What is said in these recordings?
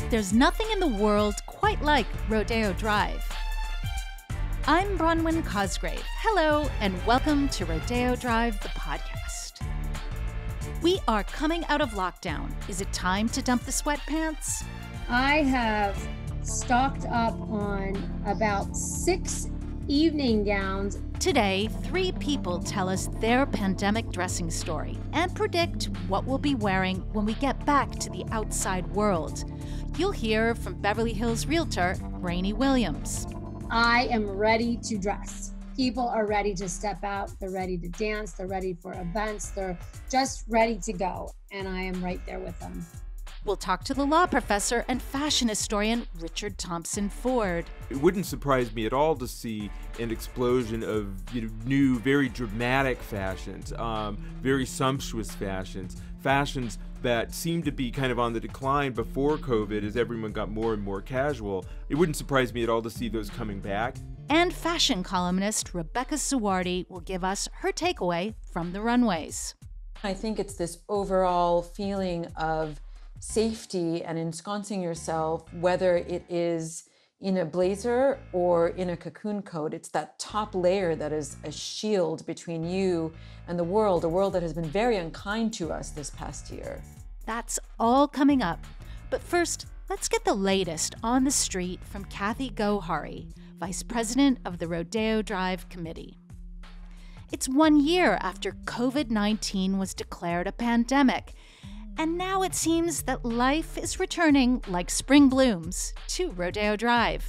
There's nothing in the world quite like Rodeo Drive. I'm Bronwyn Cosgrave. Hello, and welcome to Rodeo Drive, the podcast. We are coming out of lockdown. Is it time to dump the sweatpants? I have stocked up on about 6 evening gowns. Today, 3 people tell us their pandemic dressing story and predict what we'll be wearing when we get back to the outside world. You'll hear from Beverly Hills realtor Rayni Williams. I am ready to dress. People are ready to step out. They're ready to dance. They're ready for events. They're just ready to go. And I am right there with them. We'll talk to the law professor and fashion historian Richard Thompson Ford. It wouldn't surprise me at all to see an explosion of new, very dramatic fashions, very sumptuous fashions that seemed to be kind of on the decline before COVID as everyone got more and more casual. It wouldn't surprise me at all to see those coming back. And fashion columnist Rebecca Suhrawardi will give us her takeaway from the runways. I think it's this overall feeling of safety and ensconcing yourself, whether it is in a blazer or in a cocoon coat. It's that top layer that is a shield between you and the world, a world that has been very unkind to us this past year. That's all coming up. But first, let's get the latest on the street from Kathy Gohari, Vice President of the Rodeo Drive Committee. It's 1 year after COVID-19 was declared a pandemic, and now it seems that life is returning like spring blooms to Rodeo Drive.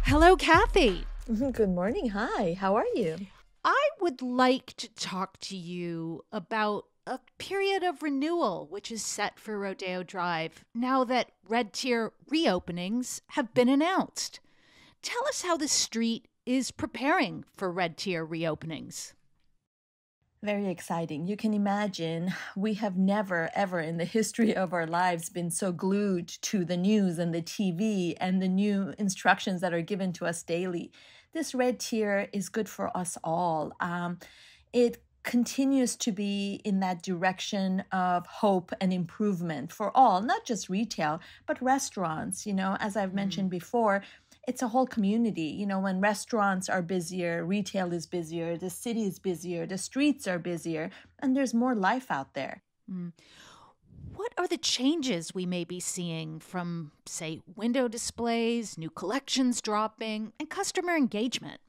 Hello, Kathy. Good morning. Hi. How are you? I would like to talk to you about a period of renewal which is set for Rodeo Drive now that red tier reopenings have been announced. Tell us how the street is preparing for red tier reopenings. Very exciting. You can imagine we have never, ever in the history of our lives been so glued to the news and the TV and the new instructions that are given to us daily. This red tier is good for us all. It continues to be in that direction of hope and improvement for all, not just retail, but restaurants. As I've mentioned before, it's a whole community. When restaurants are busier, retail is busier, the city is busier, the streets are busier, and there's more life out there. What are the changes we may be seeing from, say, window displays, new collections dropping, and customer engagement?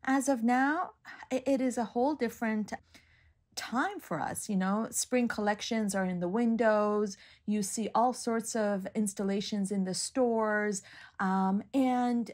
As of now, it is a whole different time for us. Spring collections are in the windows. You see all sorts of installations in the stores. And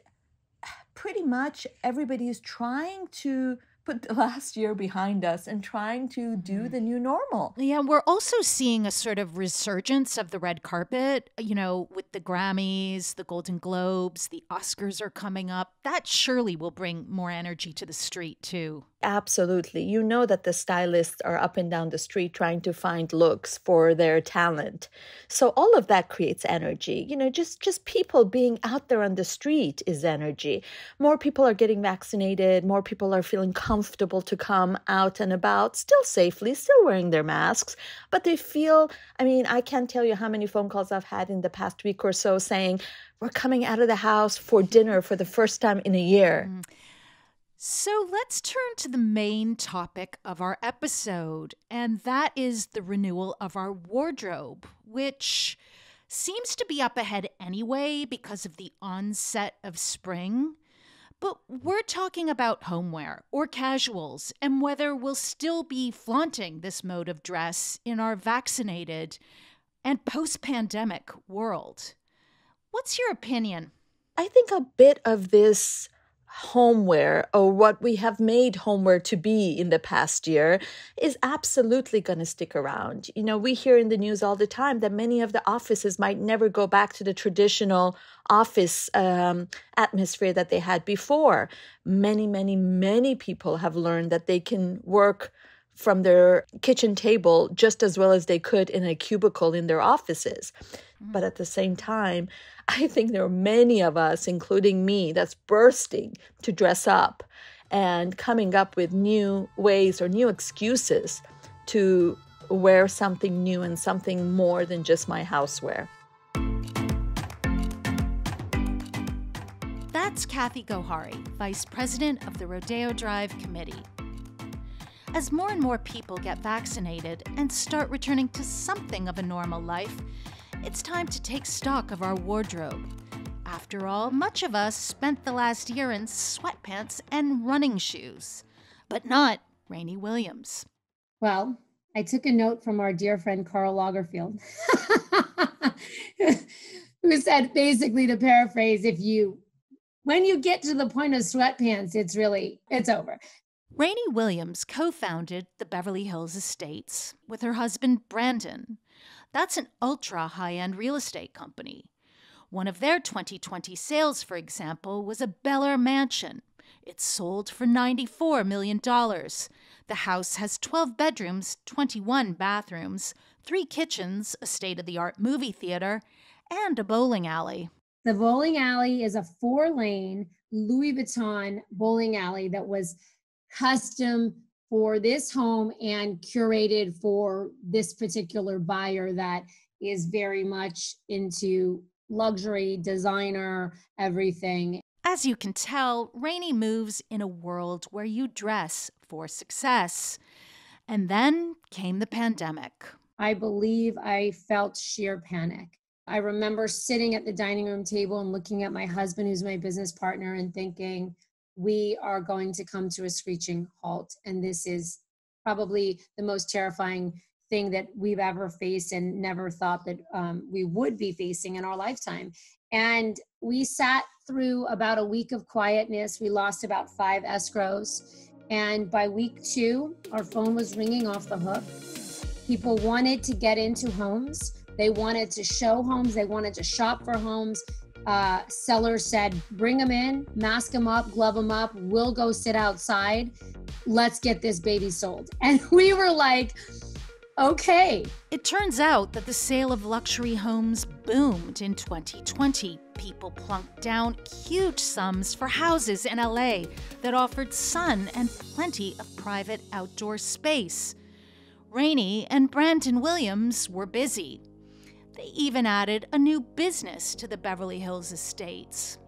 pretty much everybody is trying to put the last year behind us and trying to do the new normal. Yeah, we're also seeing a sort of resurgence of the red carpet, with the Grammys, the Golden Globes, the Oscars are coming up. That surely will bring more energy to the street, too. Absolutely. You know that the stylists are up and down the street trying to find looks for their talent. So all of that creates energy. Just people being out there on the street is energy. More people are getting vaccinated. More people are feeling comfortable to come out and about, still safely, still wearing their masks. But they feel, I can't tell you how many phone calls I've had in the past week or so saying, we're coming out of the house for dinner for the first time in a year. So let's turn to the main topic of our episode, and that is the renewal of our wardrobe, which seems to be up ahead anyway because of the onset of spring. But we're talking about homeware or casuals and whether we'll still be flaunting this mode of dress in our vaccinated and post-pandemic world. What's your opinion? I think a bit of this homeware, or what we have made homeware to be in the past year, is absolutely going to stick around. We hear in the news all the time that many of the offices might never go back to the traditional office atmosphere that they had before. Many people have learned that they can work from their kitchen table just as well as they could in a cubicle in their offices. But at the same time, I think there are many of us, including me, that's bursting to dress up and coming up with new ways or new excuses to wear something new and something more than just my housewear. That's Kathy Gohari, Vice President of the Rodeo Drive Committee. As more and more people get vaccinated and start returning to something of a normal life, it's time to take stock of our wardrobe. After all, much of us spent the last year in sweatpants and running shoes, but not Rayni Williams. Well, I took a note from our dear friend Karl Lagerfeld, who said basically, to paraphrase, when you get to the point of sweatpants, it's over. Rayni Williams co-founded the Beverly Hills Estates with her husband Brandon. That's an ultra high-end real estate company. One of their 2020 sales, for example, was a Bel Air mansion. It sold for $94 million. The house has 12 bedrooms, 21 bathrooms, 3 kitchens, a state-of-the-art movie theater, and a bowling alley. The bowling alley is a 4-lane Louis Vuitton bowling alley that was custom for this home and curated for this particular buyer that is very much into luxury, designer, everything. As you can tell, Rayni moves in a world where you dress for success. And then came the pandemic. I believe I felt sheer panic. I remember sitting at the dining room table and looking at my husband, who's my business partner, and thinking, we are going to come to a screeching halt. And this is probably the most terrifying thing that we've ever faced and never thought that we would be facing in our lifetime. And we sat through about a week of quietness. We lost about 5 escrows. And by week 2, our phone was ringing off the hook. People wanted to get into homes. They wanted to show homes. They wanted to shop for homes. Sellers said, bring them in, mask them up, glove them up. We'll go sit outside. Let's get this baby sold. And we were like, okay. It turns out that the sale of luxury homes boomed in 2020. People plunked down huge sums for houses in LA that offered sun and plenty of private outdoor space. Rayni and Brandon Williams were busy. They even added a new business to the Beverly Hills Estates,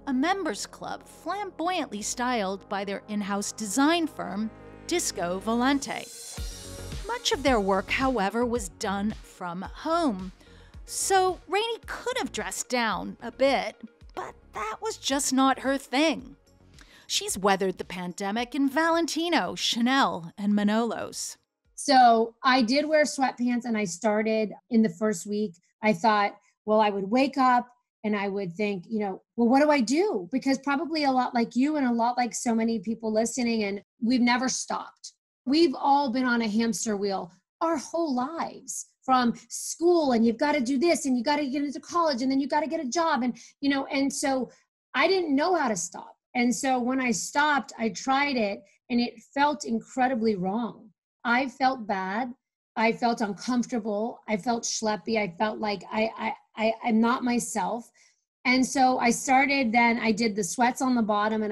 a members club flamboyantly styled by their in-house design firm, Disco Volante. Much of their work, however, was done from home. So Rayni could have dressed down a bit, but that was just not her thing. She's weathered the pandemic in Valentino, Chanel, and Manolos. So I did wear sweatpants, and I started in the first week. I thought, well, I would wake up and I would think, well, what do I do? Because probably a lot like you and a lot like so many people listening, and we've never stopped. We've all been on a hamster wheel our whole lives, from school, and you've got to do this, and you got to get into college, and then you got to get a job. And, and so I didn't know how to stop. And so when I stopped, I tried it, and it felt incredibly wrong. I felt bad. I felt uncomfortable. I felt schleppy. I felt like I'm not myself. And so I started, then I did the sweats on the bottom, and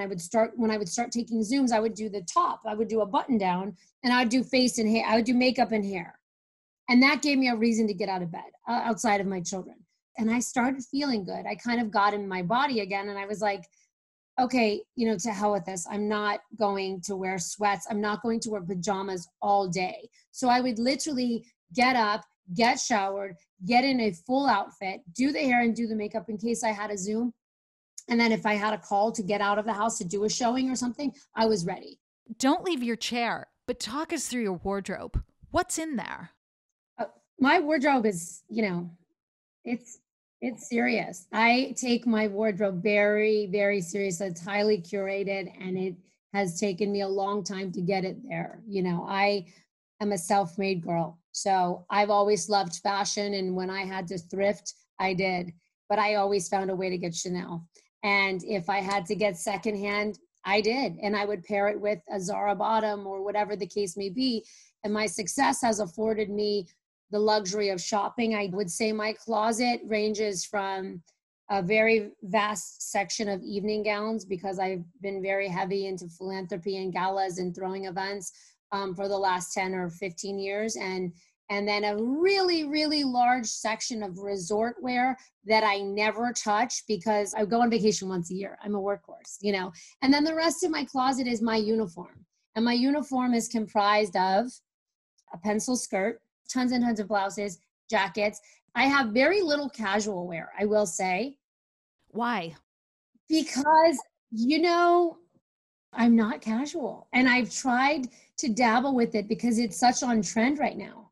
when I would start taking Zooms, I would do the top. I would do a button down, and I would do face and hair. I would do makeup and hair. And that gave me a reason to get out of bed outside of my children. And I started feeling good. I kind of got in my body again, and I was like, okay, to hell with this. I'm not going to wear sweats. I'm not going to wear pajamas all day. So I would literally get up, get showered, get in a full outfit, do the hair and do the makeup in case I had a Zoom. And then if I had a call to get out of the house to do a showing or something, I was ready. Don't leave your chair, but talk us through your wardrobe. What's in there? My wardrobe is, it's serious. I take my wardrobe very, very serious. It's highly curated, and it has taken me a long time to get it there. I am a self-made girl. So I've always loved fashion. And when I had to thrift, I did. But I always found a way to get Chanel. And if I had to get secondhand, I did. And I would pair it with a Zara bottom or whatever the case may be. And my success has afforded me the luxury of shopping. I would say my closet ranges from a very vast section of evening gowns, because I've been very heavy into philanthropy and galas and throwing events for the last 10 or 15 years. And and then a really, really large section of resort wear that I never touch because I go on vacation once a year. I'm a workhorse, you know. And then the rest of my closet is my uniform. And my uniform is comprised of a pencil skirt, tons and tons of blouses, jackets. I have very little casual wear, I will say. Why? Because, you know, I'm not casual. And I've tried to dabble with it because it's such on trend right now.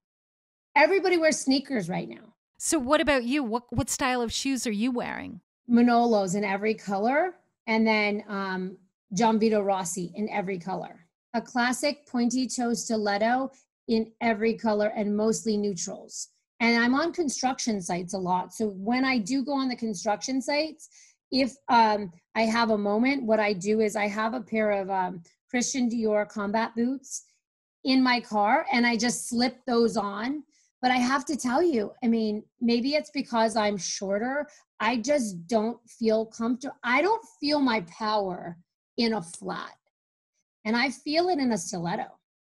Everybody wears sneakers right now. So what about you? What style of shoes are you wearing? Manolos in every color, and then John Vito Rossi in every color. A classic pointy toe stiletto in every color and mostly neutrals. And I'm on construction sites a lot. So when I do go on the construction sites, if I have a moment, what I do is I have a pair of Christian Dior combat boots in my car, and I just slip those on. But I have to tell you, I mean, maybe it's because I'm shorter. I just don't feel comfortable. I don't feel my power in a flat, and I feel it in a stiletto.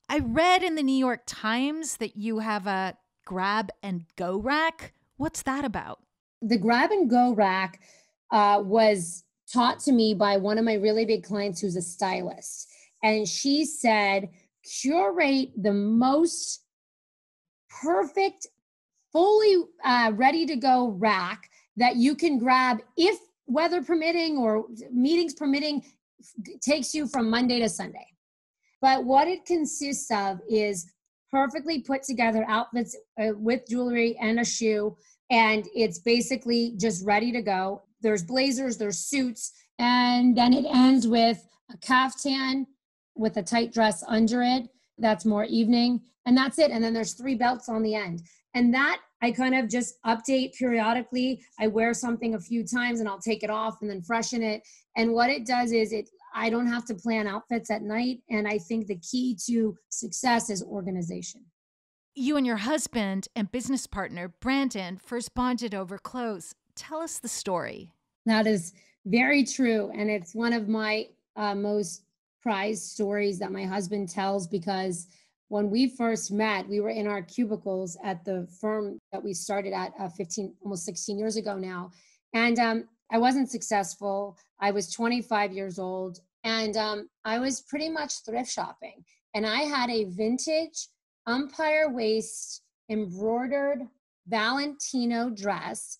I read in the New York Times that you have a grab and go rack. What's that about? The grab and go rack was taught to me by one of my really big clients who's a stylist. And she said, curate the most perfect, fully ready to go rack that you can grab if weather permitting or meetings permitting, takes you from Monday to Sunday. But what it consists of is perfectly put together outfits with jewelry and a shoe. And it's basically just ready to go. There's blazers, there's suits, and then it ends with a caftan with a tight dress under it. That's more evening, and that's it. And then there's 3 belts on the end. And that I kind of just update periodically. I wear something a few times and I'll take it off and then freshen it. And what it does is I don't have to plan outfits at night. And I think the key to success is organization. You and your husband and business partner, Brandon, first bonded over clothes. Tell us the story. That is very true. And it's one of my most prized stories that my husband tells, because when we first met, we were in our cubicles at the firm that we started at almost 16 years ago now. And I wasn't successful. I was 25 years old, and I was pretty much thrift shopping. And I had a vintage umpire waist embroidered Valentino dress.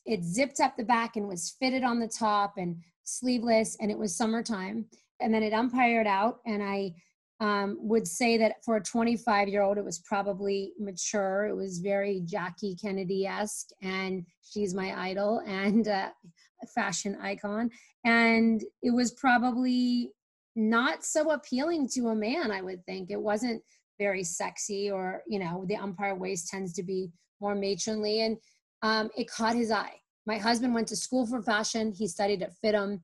It zipped up the back and was fitted on the top and sleeveless, and it was summertime. And then it umpired out, and I would say that for a 25-year-old, it was probably mature. It was very Jackie Kennedy-esque, and she's my idol and a fashion icon. And it was probably not so appealing to a man, I would think. It wasn't very sexy, or, you know, the umpire waist tends to be more matronly, and it caught his eye. My husband went to school for fashion. He studied at FITM,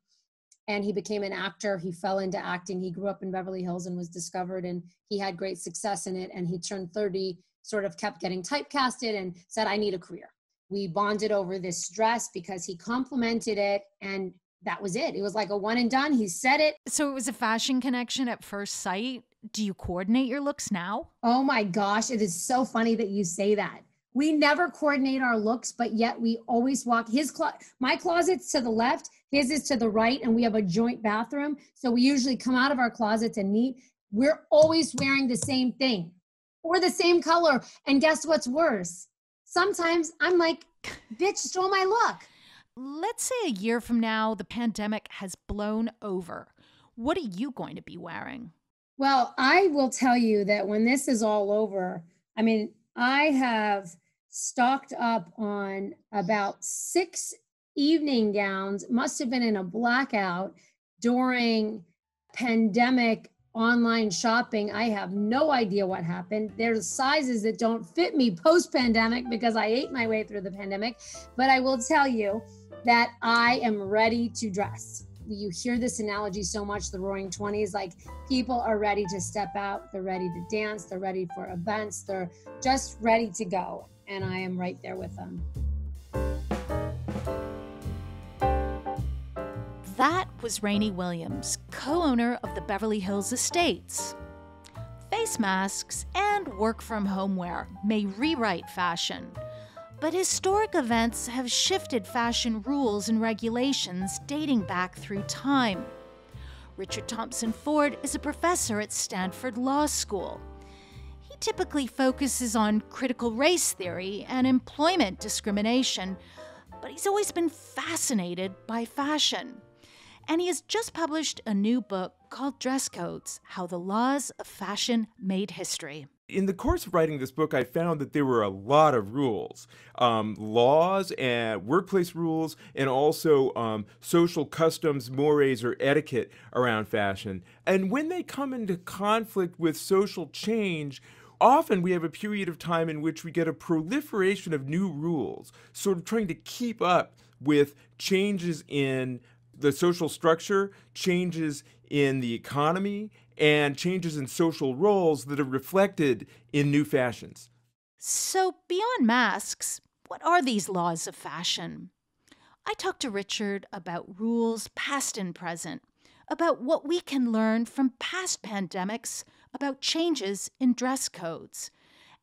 and he became an actor. He fell into acting. He grew up in Beverly Hills and was discovered, and he had great success in it. And he turned 30, sort of kept getting typecasted, and said, I need a career. We bonded over this dress because he complimented it, and that was it. It was like a one and done. He said it. So it was a fashion connection at first sight. Do you coordinate your looks now? Oh my gosh, it is so funny that you say that. We never coordinate our looks, but yet we always walk. My closet's to the left, his is to the right, and we have a joint bathroom. So we usually come out of our closets and meet. We're always wearing the same thing or the same color. And guess what's worse? Sometimes I'm like, bitch, stole my look. Let's say a year from now, the pandemic has blown over. What are you going to be wearing? Well, I will tell you that when this is all over, I mean, I have stocked up on about 6 evening gowns, must have been in a blackout during pandemic online shopping. I have no idea what happened. There's sizes that don't fit me post-pandemic because I ate my way through the pandemic. But I will tell you that I am ready to dress. You hear this analogy so much, the roaring 20s, like people are ready to step out, they're ready to dance, they're ready for events, they're just ready to go. And I am right there with them. That was Rayni Williams, co-owner of the Beverly Hills Estates. Face masks and and work-from-home wear may rewrite fashion, but historic events have shifted fashion rules and regulations dating back through time. Richard Thompson Ford is a professor at Stanford Law School. He typically focuses on critical race theory and employment discrimination, but he's always been fascinated by fashion. And he has just published a new book called Dress Codes: How the Laws of Fashion Made History. In the course of writing this book, I found that there were a lot of rules, laws and workplace rules, and also social customs, mores, or etiquette around fashion. And when they come into conflict with social change, often we have a period of time in which we get a proliferation of new rules, sort of trying to keep up with changes in the social structure, changes in the economy, and changes in social roles that are reflected in new fashions. So, beyond masks, what are these laws of fashion? I talked to Richard about rules past and present, about what we can learn from past pandemics about changes in dress codes,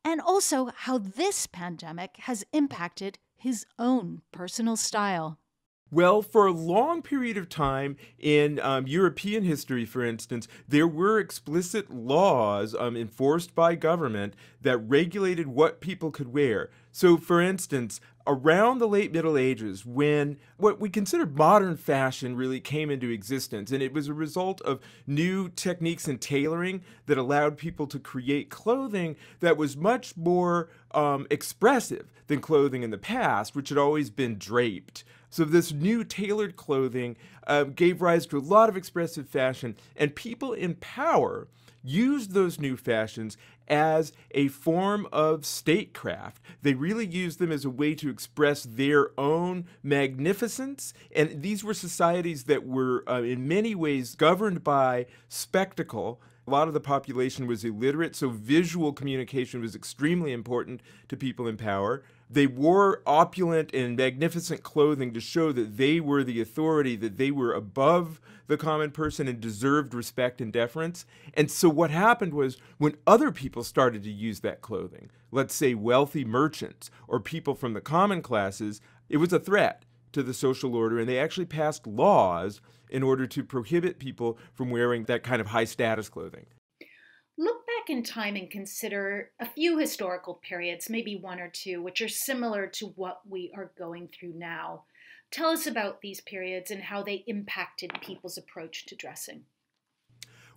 and also how this pandemic has impacted his own personal style. Well, for a long period of time in European history, for instance, there were explicit laws enforced by government that regulated what people could wear. So, for instance, around the late Middle Ages, when what we considered modern fashion really came into existence, and it was a result of new techniques in tailoring that allowed people to create clothing that was much more expressive than clothing in the past, which had always been draped. So this new tailored clothing gave rise to a lot of expressive fashion, and people in power used those new fashions as a form of statecraft. They really used them as a way to express their own magnificence, and these were societies that were in many ways governed by spectacle. A lot of the population was illiterate, so visual communication was extremely important to people in power. They wore opulent and magnificent clothing to show that they were the authority, that they were above the common person and deserved respect and deference. And so what happened was when other people started to use that clothing, let's say wealthy merchants or people from the common classes, it was a threat to the social order, and they actually passed laws in order to prohibit people from wearing that kind of high status clothing. Look back in time and consider a few historical periods, maybe one or two, which are similar to what we are going through now. Tell us about these periods and how they impacted people's approach to dressing.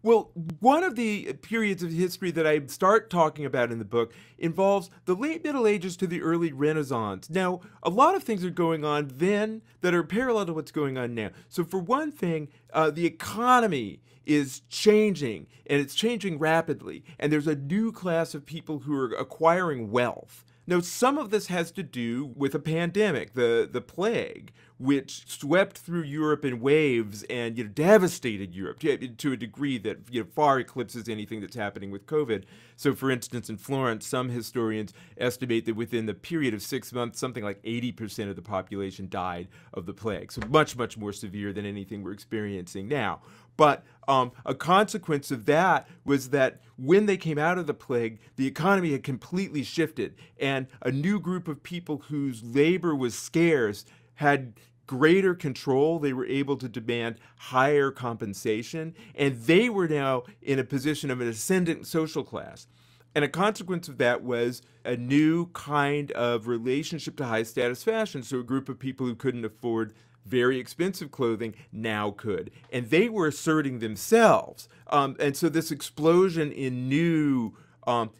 Well, one of the periods of history that I start talking about in the book involves the late Middle Ages to the early Renaissance. Now, a lot of things are going on then that are parallel to what's going on now. So for one thing, the economy is changing, and it's changing rapidly, and there's a new class of people who are acquiring wealth. Now, some of this has to do with a pandemic, the plague, which swept through Europe in waves and devastated Europe to a degree that far eclipses anything that's happening with COVID. So, for instance, in Florence, some historians estimate that within the period of 6 months, something like 80% of the population died of the plague. So much, much more severe than anything we're experiencing now. But a consequence of that was that when they came out of the plague, the economy had completely shifted, and a new group of people whose labor was scarce had greater control. They were able to demand higher compensation, and they were now in a position of an ascendant social class. And a consequence of that was a new kind of relationship to high status fashion. So a group of people who couldn't afford very expensive clothing now could. And they were asserting themselves. And so this explosion in new,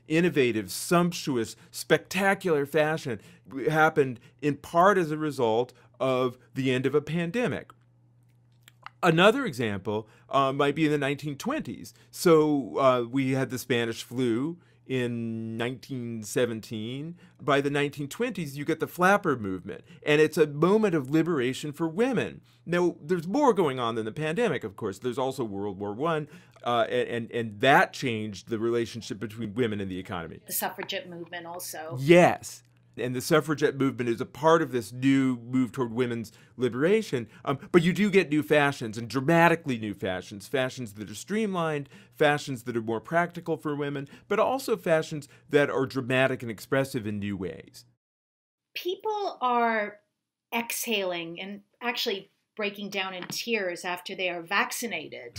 innovative, sumptuous, spectacular fashion happened in part as a result of the end of a pandemic. Another example might be in the 1920s. So we had the Spanish flu in 1917. By the 1920s, you get the flapper movement, and it's a moment of liberation for women. Now, there's more going on than the pandemic, of course. There's also World War I, and that changed the relationship between women and the economy. The suffragette movement also. Yes. and the suffragette movement is a part of this new move toward women's liberation. But you do get new fashions, and dramatically new fashions, fashions that are streamlined, fashions that are more practical for women, but also fashions that are dramatic and expressive in new ways. People are exhaling and actually breaking down in tears after they are vaccinated.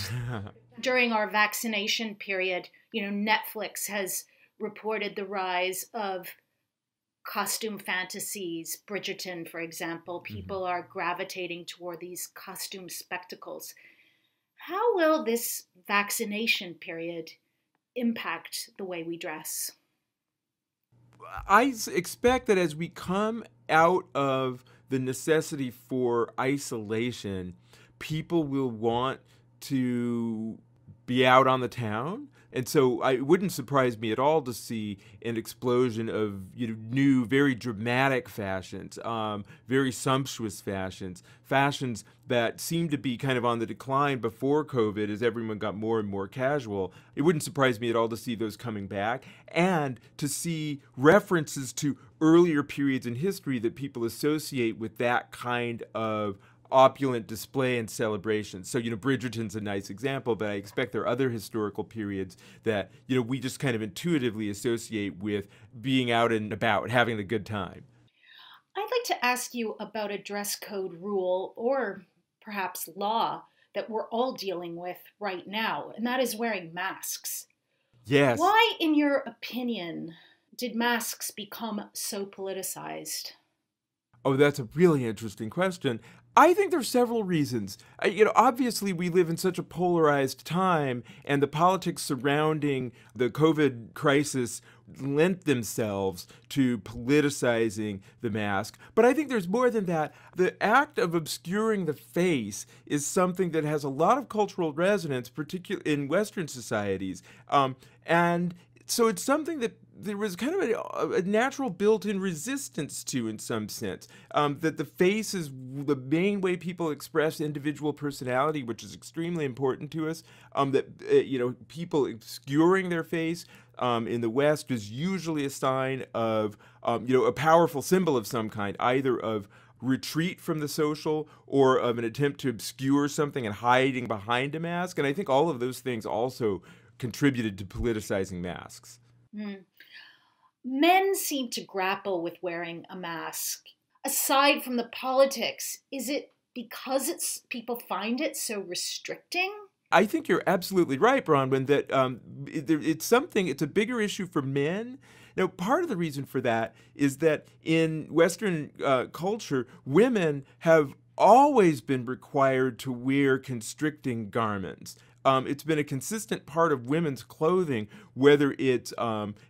During our vaccination period, Netflix has reported the rise of costume fantasies. Bridgerton, for example, people are gravitating toward these costume spectacles. How will this vaccination period impact the way we dress? I expect that as we come out of the necessity for isolation, people will want to be out on the town. And so it wouldn't surprise me at all to see an explosion of new, very dramatic fashions, very sumptuous fashions, fashions that seemed to be kind of on the decline before COVID as everyone got more and more casual. It wouldn't surprise me at all to see those coming back and to see references to earlier periods in history that people associate with that kind of opulent display and celebration. So, Bridgerton's a nice example, but I expect there are other historical periods that, we just kind of intuitively associate with being out and about, having a good time. I'd like to ask you about a dress code rule or perhaps law that we're all dealing with right now, and that is wearing masks. Yes. Why, in your opinion, did masks become so politicized? Oh, that's a really interesting question. I think there's several reasons. Obviously we live in such a polarized time, and the politics surrounding the COVID crisis lent themselves to politicizing the mask. But I think there's more than that. The act of obscuring the face is something that has a lot of cultural resonance, particularly in Western societies. And so it's something that there was kind of a natural built-in resistance to, in some sense, that the face is the main way people express individual personality, which is extremely important to us. That people obscuring their face in the West is usually a sign of a powerful symbol of some kind, either of retreat from the social or of an attempt to obscure something and hiding behind a mask. And I think all of those things also contributed to politicizing masks. Men seem to grapple with wearing a mask. Aside from the politics, is it because people find it so restricting? I think you're absolutely right, Bronwyn, that it's a bigger issue for men. Now, part of the reason for that is that in Western culture, women have always been required to wear constricting garments. It's been a consistent part of women's clothing, whether it's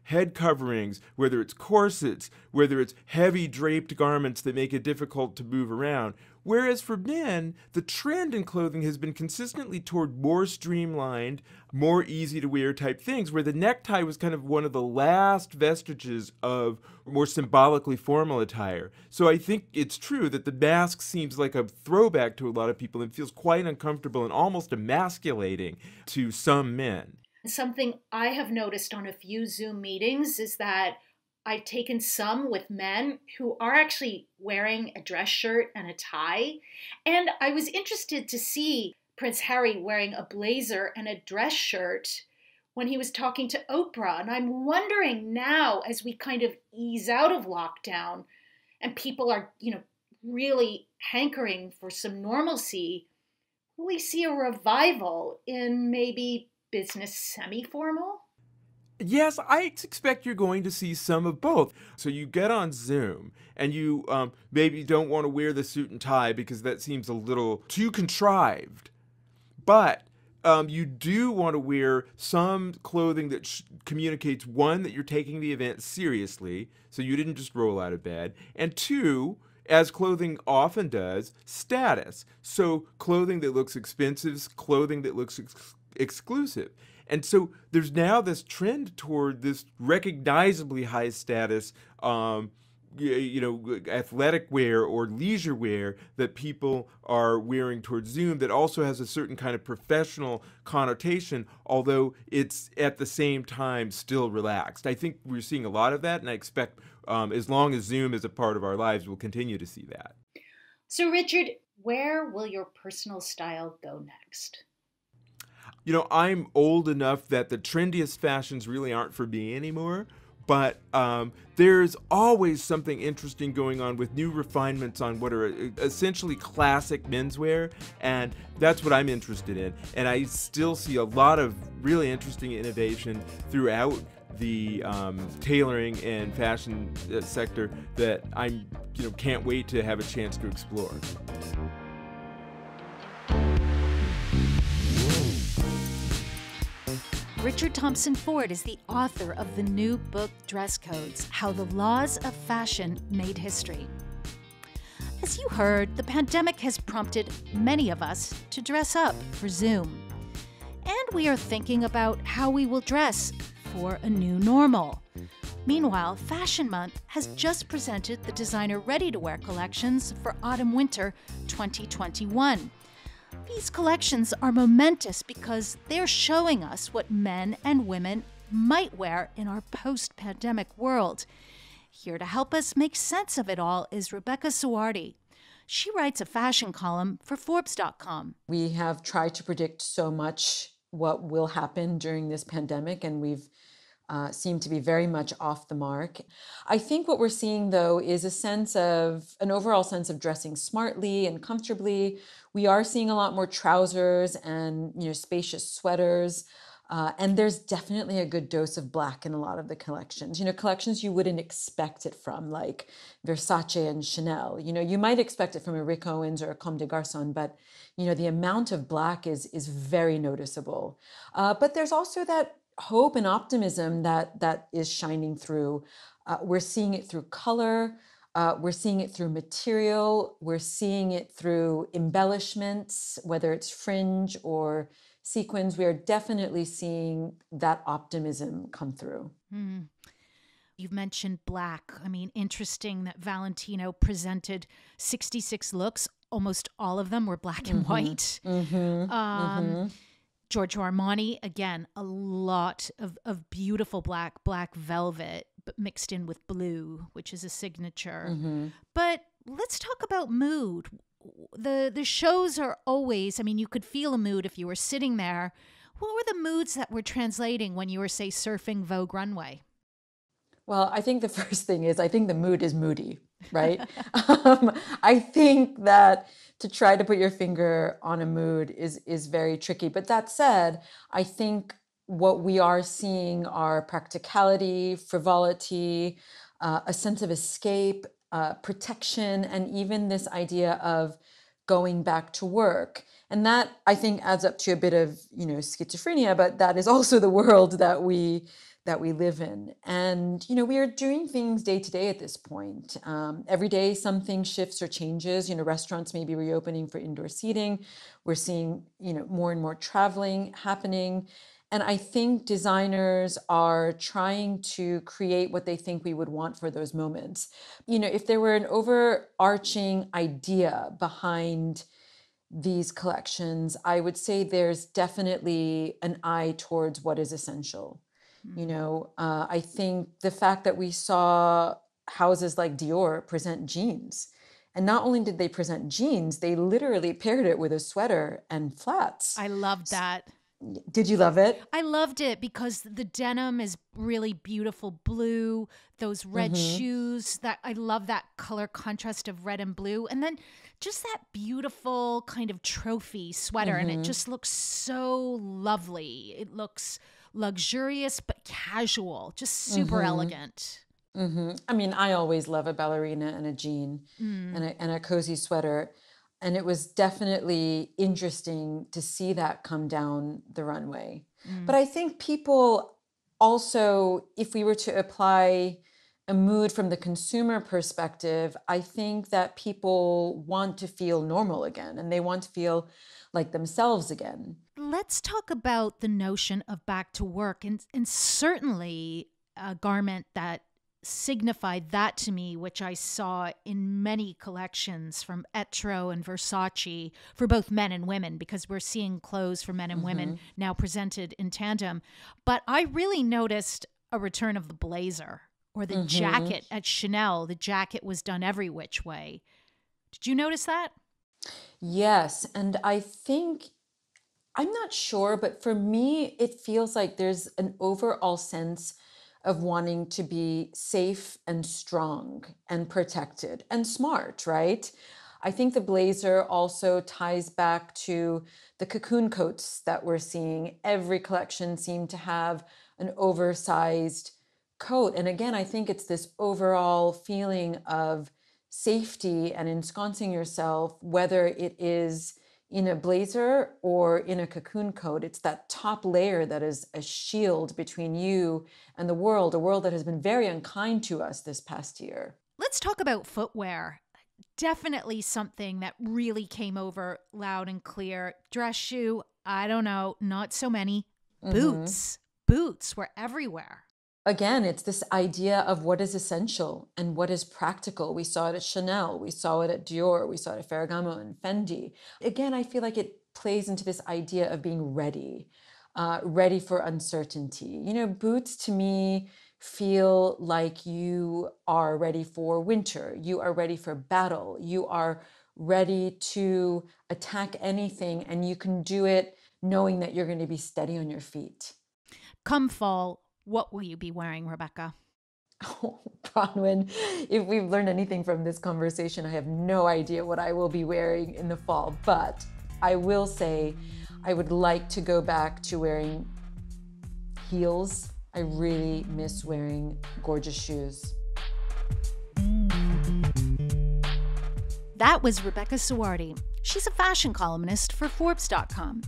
head coverings, whether it's corsets, whether it's heavy draped garments that make it difficult to move around. Whereas for men, the trend in clothing has been consistently toward more streamlined, more easy to wear type things, where the necktie was kind of one of the last vestiges of more symbolically formal attire. So I think it's true that the mask seems like a throwback to a lot of people and feels quite uncomfortable and almost emasculating to some men. Something I have noticed on a few Zoom meetings is that I've taken some with men who are actually wearing a dress shirt and a tie. And I was interested to see Prince Harry wearing a blazer and a dress shirt when he was talking to Oprah. And I'm wondering now, as we kind of ease out of lockdown and people are, really hankering for some normalcy, will we see a revival in maybe business semi-formal? Yes, I expect you're going to see some of both. So you get on Zoom and you maybe don't want to wear the suit and tie because that seems a little too contrived. But you do want to wear some clothing that communicates, one, that you're taking the event seriously, so you didn't just roll out of bed, and two, as clothing often does, status. So clothing that looks expensive, clothing that looks exclusive. And so there's now this trend toward this recognizably high status athletic wear or leisure wear that people are wearing towards Zoom that also has a certain kind of professional connotation, although it's at the same time still relaxed. I think we're seeing a lot of that, and I expect as long as Zoom is a part of our lives, we'll continue to see that. So, Richard, where will your personal style go next? I'm old enough that the trendiest fashions really aren't for me anymore. But there's always something interesting going on with new refinements on what are essentially classic menswear, and that's what I'm interested in. And I still see a lot of really interesting innovation throughout the tailoring and fashion sector that I'm can't wait to have a chance to explore. Richard Thompson Ford is the author of the new book, Dress Codes: How the Laws of Fashion Made History. As you heard, the pandemic has prompted many of us to dress up for Zoom. And we are thinking about how we will dress for a new normal. Meanwhile, Fashion Month has just presented the designer ready-to-wear collections for Autumn-Winter 2021. These collections are momentous because they're showing us what men and women might wear in our post-pandemic world. Here to help us make sense of it all is Rebecca Suhrawardi. She writes a fashion column for Forbes.com. We have tried to predict so much what will happen during this pandemic, and we've seem to be very much off the mark. I think what we're seeing, though, is an overall sense of dressing smartly and comfortably. We are seeing a lot more trousers and spacious sweaters. And there's definitely a good dose of black in a lot of the collections. Collections you wouldn't expect it from, like Versace and Chanel. You might expect it from a Rick Owens or a Comme des Garçons, but the amount of black is very noticeable. But there's also that hope and optimism that is shining through. We're seeing it through color. We're seeing it through material. We're seeing it through embellishments, whether it's fringe or sequins. We are definitely seeing that optimism come through. You've mentioned black. I mean, interesting that Valentino presented 66 looks. Almost all of them were black and white. Giorgio Armani, again, a lot of beautiful black velvet, but mixed in with blue, which is a signature. But let's talk about mood. The shows are always, you could feel a mood if you were sitting there. What were the moods that were translating when you were, say, surfing Vogue Runway? Well, I think the first thing is, I think the mood is moody, right? I think that to try to put your finger on a mood is very tricky. But that said, I think what we are seeing are practicality, frivolity, a sense of escape, protection, and even this idea of going back to work. And that, I think, adds up to a bit of, schizophrenia, but that is also the world that we live in. And, we are doing things day to day at this point. Every day something shifts or changes. Restaurants may be reopening for indoor seating. We're seeing, more and more traveling happening. And I think designers are trying to create what they think we would want for those moments. If there were an overarching idea behind these collections, I would say there's definitely an eye towards what is essential. I think the fact that we saw houses like Dior present jeans, and not only did they present jeans, they literally paired it with a sweater and flats. I loved that. Did you love it? I loved it because the denim is really beautiful blue, those red shoes, that I love that color contrast of red and blue. And then just that beautiful kind of trophy sweater. And it just looks so lovely. It looks luxurious but casual, just super elegant. I always love a ballerina and a jean and a cozy sweater. And it was definitely interesting to see that come down the runway. But I think people also, if we were to apply a mood from the consumer perspective, I think that people want to feel normal again, and they want to feel like themselves again. Let's talk about the notion of back to work, and certainly a garment that signified that to me, which I saw in many collections from Etro and Versace for both men and women, because we're seeing clothes for men and women now presented in tandem. But I really noticed a return of the blazer or the jacket at Chanel. The jacket was done every which way. Did you notice that? Yes. And I think, I'm not sure, but for me, it feels like there's an overall sense of wanting to be safe and strong and protected and smart, right? I think the blazer also ties back to the cocoon coats that we're seeing. Every collection seemed to have an oversized coat. And again, I think it's this overall feeling of safety and ensconcing yourself, whether it is in a blazer or in a cocoon coat. It's that top layer that is a shield between you and the world, a world that has been very unkind to us this past year. Let's talk about footwear. Definitely something that really came over loud and clear. Dress shoe, I don't know, not so many. Boots. Boots were everywhere. Again, it's this idea of what is essential and what is practical. We saw it at Chanel, we saw it at Dior, we saw it at Ferragamo and Fendi. Again, I feel like it plays into this idea of being ready, ready for uncertainty. You know, boots to me feel like you are ready for winter, you are ready for battle, you are ready to attack anything, and you can do it knowing that you're going to be steady on your feet. Come fall, what will you be wearing, Rebecca? Oh, Bronwyn, if we've learned anything from this conversation, I have no idea what I will be wearing in the fall. But I will say I would like to go back to wearing heels. I really miss wearing gorgeous shoes. That was Rebecca Suhrawardi. She's a fashion columnist for Forbes.com.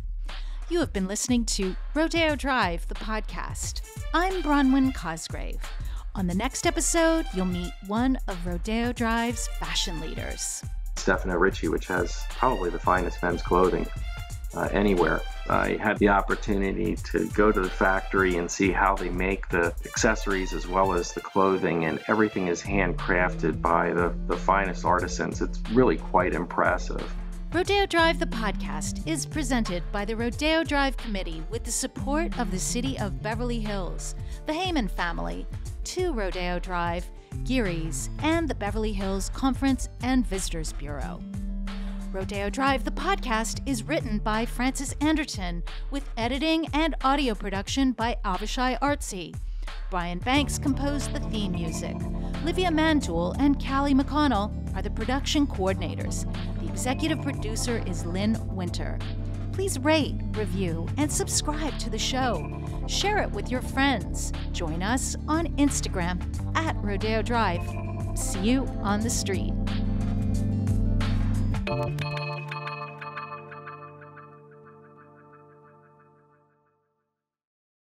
You have been listening to Rodeo Drive, the podcast. I'm Bronwyn Cosgrave. On the next episode, you'll meet one of Rodeo Drive's fashion leaders. Stefano Ricci, which has probably the finest men's clothing anywhere. I had the opportunity to go to the factory and see how they make the accessories as well as the clothing, and everything is handcrafted by the finest artisans. It's really quite impressive. Rodeo Drive, the podcast, is presented by the Rodeo Drive Committee with the support of the City of Beverly Hills, the Heyman family, 2 Rodeo Drive, Geary's, and the Beverly Hills Conference and Visitors Bureau. Rodeo Drive, the podcast, is written by Francis Anderton, with editing and audio production by Avishai Artsy. Brian Banks composed the theme music. Livia Mandul and Callie McConnell are the production coordinators. The executive producer is Lynn Winter. Please rate, review, and subscribe to the show. Share it with your friends. Join us on Instagram at Rodeo Drive. See you on the street.